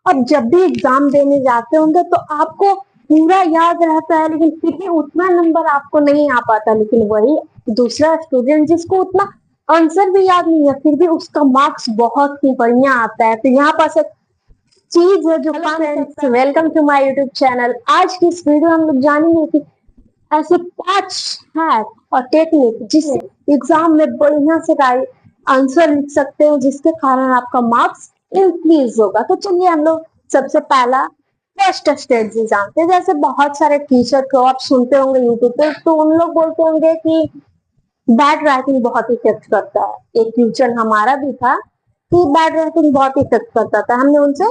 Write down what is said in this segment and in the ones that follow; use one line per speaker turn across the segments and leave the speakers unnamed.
और जब भी एग्जाम देने जाते होंगे तो आपको पूरा याद रहता है, लेकिन फिर भी उतना नंबर आपको नहीं आ पाता। लेकिन वही दूसरा स्टूडेंट जिसको उतना आंसर भी याद नहीं है, फिर भी उसका मार्क्स बहुत ही बढ़िया आता है। तो यहाँ पास एक चीज है जो friends, welcome to my YouTube channel. आज की इस वीडियो हम लोग जानेंगे कि ऐसे 5 हैक और टेक्निक जिससे एग्जाम में बढ़िया से आंसर लिख सकते हो, जिसके कारण आपका मार्क्स इंक्रीज होगा। तो चलिए हम लोग सबसे पहला फर्स्ट स्ट्रेटजी जानते हैं। जैसे बहुत सारे टीचर को आप सुनते होंगे यूट्यूब पे, तो उन लोग बोलते होंगे कि बैड राइटिंग बहुत इफेक्ट करता है। एक टीचर हमारा भी था कि बैड राइटिंग बहुत इफेक्ट करता था। हमने उनसे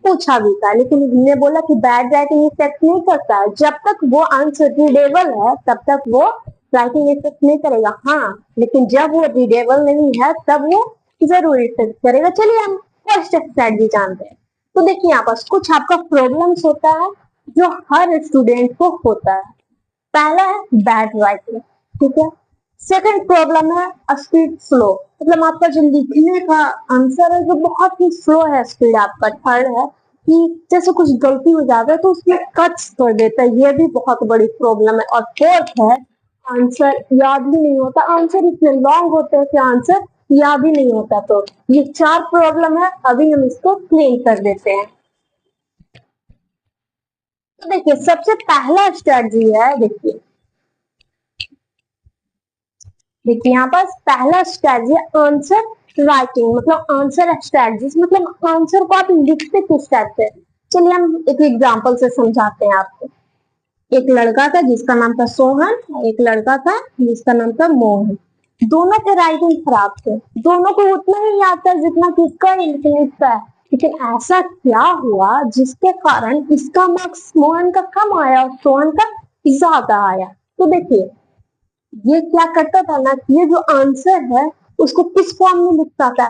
पूछा भी था, लेकिन उन्होंने बोला कि बैड राइटिंग इफेक्ट नहीं करता है। जब तक वो आंसर रीडेबल है तब तक वो राइटिंग इफेक्ट नहीं करेगा। हाँ, लेकिन जब वो रीडेबल नहीं है तब वो जरूर इफेक्ट करेगा। चलिए हम फर्स्ट स्ट्रेटजी जानते हैं। तो देखिए यहाँ पर कुछ आपका प्रॉब्लम्स होता है जो हर स्टूडेंट को होता है। पहला है बैड राइटिंग, ठीक है। सेकंड प्रॉब्लम है स्पीड स्लो, मतलब आपका जो लिखने का आंसर है जो बहुत ही स्लो है स्पीड आपका। थर्ड है कि जैसे कुछ गलती हो जाता है तो उसमें कट्स कर देता है, ये भी बहुत बड़ी प्रॉब्लम है। और फोर्थ है आंसर याद भी नहीं होता, आंसर इतने लॉन्ग होते हैं कि आंसर याद ही नहीं होता। तो ये 4 प्रॉब्लम है, अभी हम इसको क्लीन कर देते हैं। तो देखिए सबसे पहला स्ट्रेटजी है, देखिए यहाँ पर पहला स्ट्रेटजी आंसर राइटिंग, मतलब आंसर स्ट्रेटजी, मतलब आंसर को आप लिखते किस टाइप से। चलिए हम एक एग्जांपल से समझाते हैं आपको। एक लड़का था जिसका नाम था सोहन, एक लड़का था जिसका नाम था मोहन। दोनों के राइटिंग खराब थे, दोनों को उतना ही याद था जितना किसका है, लेकिन इसका है। लेकिन ऐसा क्या हुआ जिसके कारण इसका मार्क्स मोहन का कम आया और सोहन का ज्यादा आया। तो देखिए ये क्या करता था ना, ये जो आंसर है उसको किस फॉर्म में लिखता था,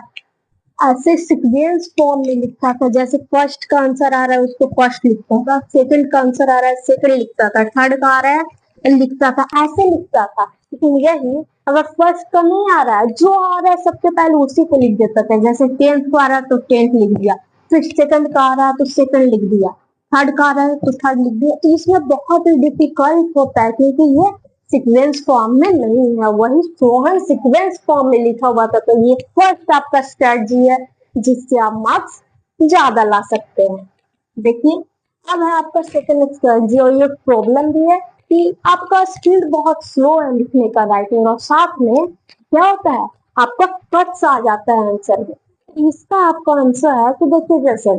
ऐसे सीक्वेंस फॉर्म में लिखता था। जैसे फर्स्ट का आंसर आ रहा है उसको फर्स्ट लिखता था, सेकंड का आंसर आ रहा है सेकंड लिखता था, थर्ड का आ रहा है लिखता था, ऐसे लिखता था। लेकिन यही अगर फर्स्ट का नहीं आ रहा है, जो आ रहा है सबसे पहले उसी को लिख देता था। जैसे 10th को आ रहा है तो 10th लिख दिया, फिर सेकंड का आ रहा है तो सेकंड लिख दिया, थर्ड का आ रहा है तो थर्ड लिख दिया। तो इसमें बहुत ही डिफिकल्ट होता है क्योंकि ये सीक्वेंस फॉर्म में नहीं है, वही सोहन सीक्वेंस फॉर्म में लिखा हुआ था। तो ये फर्स्ट आपका स्ट्रेटजी है जिससे आप मार्क्स ज्यादा ला सकते हैं। देखिए अब है आपका सेकंड स्ट्रेटजी, और ये प्रॉब्लम भी है कि आपका स्पीड बहुत स्लो है लिखने का, राइटिंग, और साथ में क्या होता है आपका कट्स आ जाता है आंसर में। इसका आपका आंसर है कि देखिए जैसे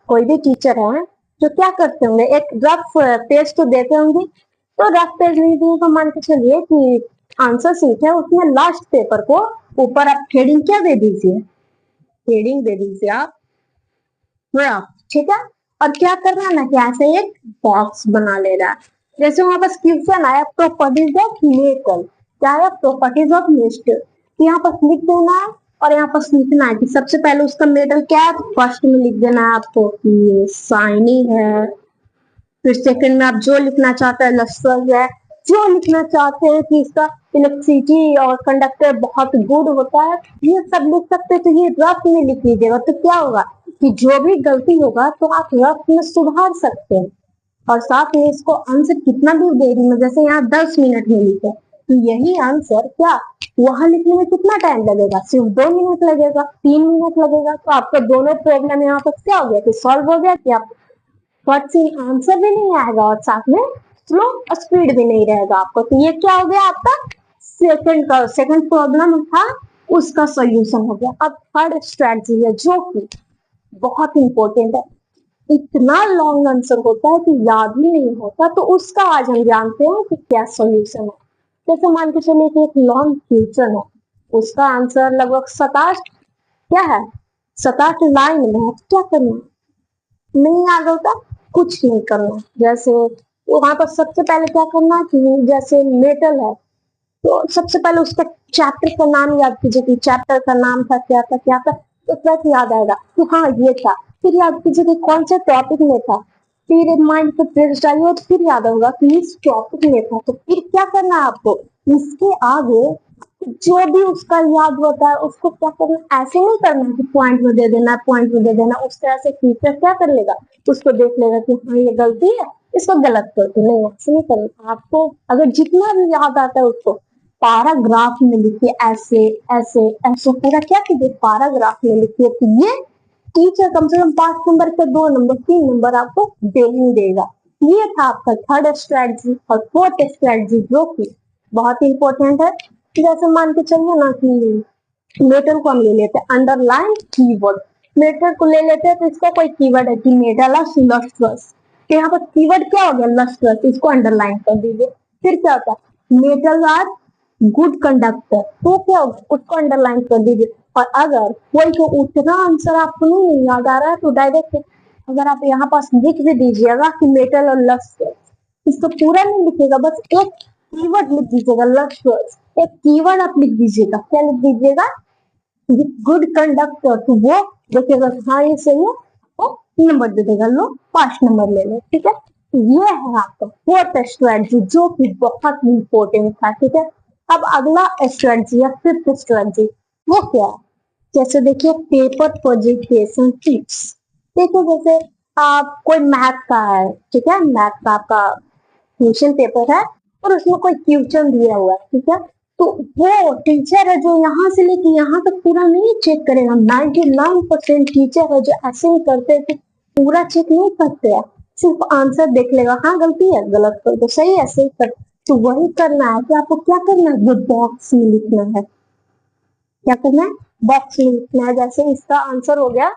कोई भी टीचर है जो क्या करते होंगे, एक रफ पेज तो देते होंगे, तो रफ पेज नहीं दिए तो मान के चलिए कि आंसर सीट है, उसमें लास्ट पेपर को ऊपर आप हेडिंग क्या दे दीजिए, हेडिंग दे दीजिए आप रफ, ठीक है। और क्या करना है ना कि ऐसे एक बॉक्स बना ले रहा है। जैसे वहां पर क्वेश्चन आया प्रॉपर्टीज ऑफ मेटल, क्या है प्रॉपर्टीज ऑफ मेटल, यहाँ पर लिख देना है और यहाँ पर लिखना है कि सबसे पहले उसका मेटल क्या है, फर्स्ट में लिख देना है आपको कि ये शाइनी है। फिर सेकंड में आप जो लिखना चाहते हैं लस्टर है, जो लिखना चाहते हैं कि इसका इलेक्ट्रिसिटी और कंडक्टर बहुत गुड होता है, ये सब लिख सकते हैं। तो ये रफ में लिख लीजिएगा, तो क्या होगा कि जो भी गलती होगा तो आप रफ में सुधार सकते हैं। और साथ में इसको आंसर कितना भी देरी में, जैसे यहाँ 10 मिनट में लिखे, तो यही आंसर क्या वहां लिखने में कितना टाइम लगेगा, सिर्फ 2 मिनट लगेगा, 3 मिनट लगेगा। तो आपका दोनों प्रॉब्लम यहाँ पर क्या हो गया कि सॉल्व हो गया कि आप फट से आंसर भी नहीं आएगा और साथ में स्लो स्पीड भी नहीं रहेगा आपको। तो ये क्या हो गया आपका सेकंड प्रॉब्लम था उसका सॉल्यूशन हो गया। अब थर्ड स्ट्रेटजी है जो कि बहुत इंपॉर्टेंट है, इतना लॉन्ग आंसर होता है कि याद ही नहीं होता, तो उसका आज हम जानते हैं कि क्या सॉल्यूशन है। जैसे मान के चलिए कि एक लॉन्ग फ्यूचर है, उसका आंसर लगभग 27 क्या है 27 लाइन में है, क्या करना नहीं याद होता, कुछ नहीं करना। जैसे वहां पर सबसे पहले क्या करना कि जैसे मेटल है तो सबसे पहले उसका चैप्टर का नाम याद कीजिए कि चैप्टर का नाम था क्या था क्या था, तो तुरंत याद आएगा कि हाँ ये था। फिर याद कीजिए कि कौन से टॉपिक में था, फिर माइंड पे प्रेस डालिए तो फिर याद होगा कि इस टॉपिक में था। तो फिर क्या करना है आपको, इसके आगे जो भी उसका याद होता है उसको क्या करना, ऐसे नहीं करना कि पॉइंट में दे देना, पॉइंट में दे देना। उस तरह से टीचर क्या कर लेगा, उसको देख लेगा कि हाँ ये गलती है, इसको गलत कर दो। नहीं, ऐसे नहीं करना। आपको अगर जितना भी याद आता है उसको पैराग्राफ में लिखिए, ऐसे ऐसे ऐसे पूरा क्या कीजिए, पैराग्राफ में लिखिए। तो ये टीचर कम से कम 5 नंबर के 2 नंबर 3 नंबर आपको दे ही देगा। ये था आपका थर्ड स्ट्रेटजी। और फोर्थ स्ट्रेटजी जो कि बहुत इंपॉर्टेंट है, जैसे मान के चलिए ना कि मेटल को हम ले लेते हैं, अंडरलाइन कीवर्ड। मेटल को ले लेते हैं तो इसका कोई कीवर्ड है कि मेटलस लस्ट्रस। तो यहाँ पर कीवर्ड क्या हो गया, लस्ट्रस, इसको अंडरलाइन कर दीजिए। फिर क्या होता है, मेटल आर गुड कंडक्टर, तो क्या होगा, उसको अंडरलाइन कर दीजिए। और अगर कोई को उतना आंसर आपको नहीं याद आ रहा है तो डायरेक्ट अगर आप यहाँ पास लिख भी दीजिएगा कि मेटल और लस्ट्रस, इसको पूरा नहीं लिखेगा, बस एक कीवर्ड लिख दीजिएगा, लस्ट्रस। एक कीवर्ड आप लिख दीजिएगा, क्या लिख दीजिएगा, गुड कंडक्टर। तो वो देखेगा हाँ ये सही है, वो नंबर दे देगा, लो 5 नंबर ले लो। ठीक है, तो ये है आपका फोर्थ स्ट्रेटजी जो कि बहुत इंपॉर्टेंट था। ठीक है, अब अगला स्ट्रेटजी या फिफ्थ स्ट्रेटजी वो क्या है, जैसे देखिए पेपर प्रेजेंटेशन टिप्स। देखो जैसे आप कोई मैथ का है, ठीक है, मैथ का आपका क्वेश्चन पेपर है और उसमें कोई क्वेश्चन दिया हुआ है, ठीक है, तो वो टीचर है जो यहाँ से लेके यहाँ तक पूरा नहीं चेक करेगा। 99% टीचर है जो ऐसे ही करते हैं कि पूरा चेक नहीं करते हैं, सिर्फ आंसर देख लेगा, हाँ गलती है, गलत कर दो, सही है, सही कर। तो वही करना है कि आपको क्या करना है, वो बॉक्स में लिखना है। क्या करना है, बॉक्स में लिखना है। जैसे इसका आंसर हो गया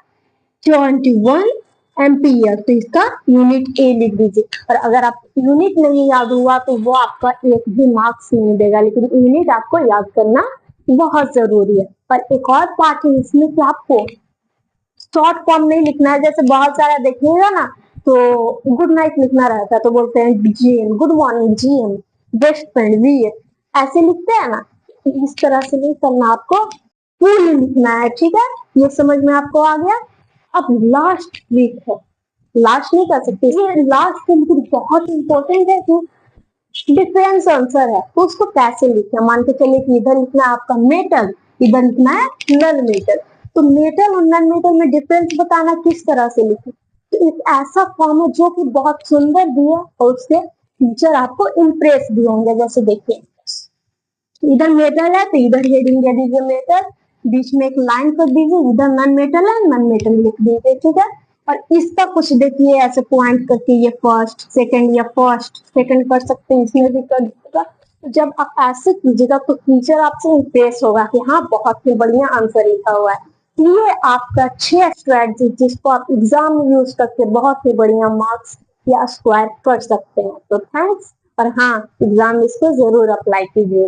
21 एम्पियर, तो इसका यूनिट ए लिख दीजिए। और अगर आप यूनिट नहीं याद हुआ तो वो आपका एक भी मार्क्स नहीं देगा, लेकिन यूनिट आपको याद करना बहुत जरूरी है। पर एक और पार्ट है इसमें कि आपको शॉर्ट फॉर्म नहीं लिखना है। जैसे बहुत सारा देखिएगा ना तो गुड नाइट लिखना रहता है तो बोलते हैं GM, good morning GM, best friend we, ऐसे लिखते हैं ना। इस तरह से नहीं करना, आपको फुल लिखना है। ठीक है, ये समझ में आपको आ गया। अब लास्ट वीक है, लास्ट नहीं कर सकते, ये लास्ट लेकिन बहुत इंपॉर्टेंट है कि डिफरेंस आंसर है तो उसको कैसे लिखना। मान के चलिए कि इधर लिखना है आपका मेटल, इधर लिखना है नन मेटल, तो मेटल और नन मेटल में डिफरेंस बताना किस तरह से लिखे। तो एक ऐसा फॉर्म है जो कि बहुत सुंदर भी है और उससे टीचर आपको इम्प्रेस भी होंगे। जैसे देखिए इधर मेटल है तो इधर हेडिंग दे दीजिए मेटल, बीच में एक लाइन कर दीजिए, इधर नन मेटल है, नन मेटल लिख दीजिए। ठीक है, और इसका कुछ देखिए ऐसे पॉइंट करके ये फर्स्ट सेकंड या फर्स्ट सेकंड कर सकते हैं, इसमें भी कर दीजिएगा। तो जब आप ऐसे कीजिएगा तो टीचर आपसे इम्प्रेस होगा कि हाँ बहुत ही बढ़िया आंसर लिखा हुआ है। ये आपका 6 स्ट्रेटजी जिसको आप एग्जाम में यूज करके बहुत ही बढ़िया मार्क्स या स्क्वायर कर सकते हैं। तो थैंक्स, और हाँ एग्जाम में इसको जरूर अप्लाई कीजिए।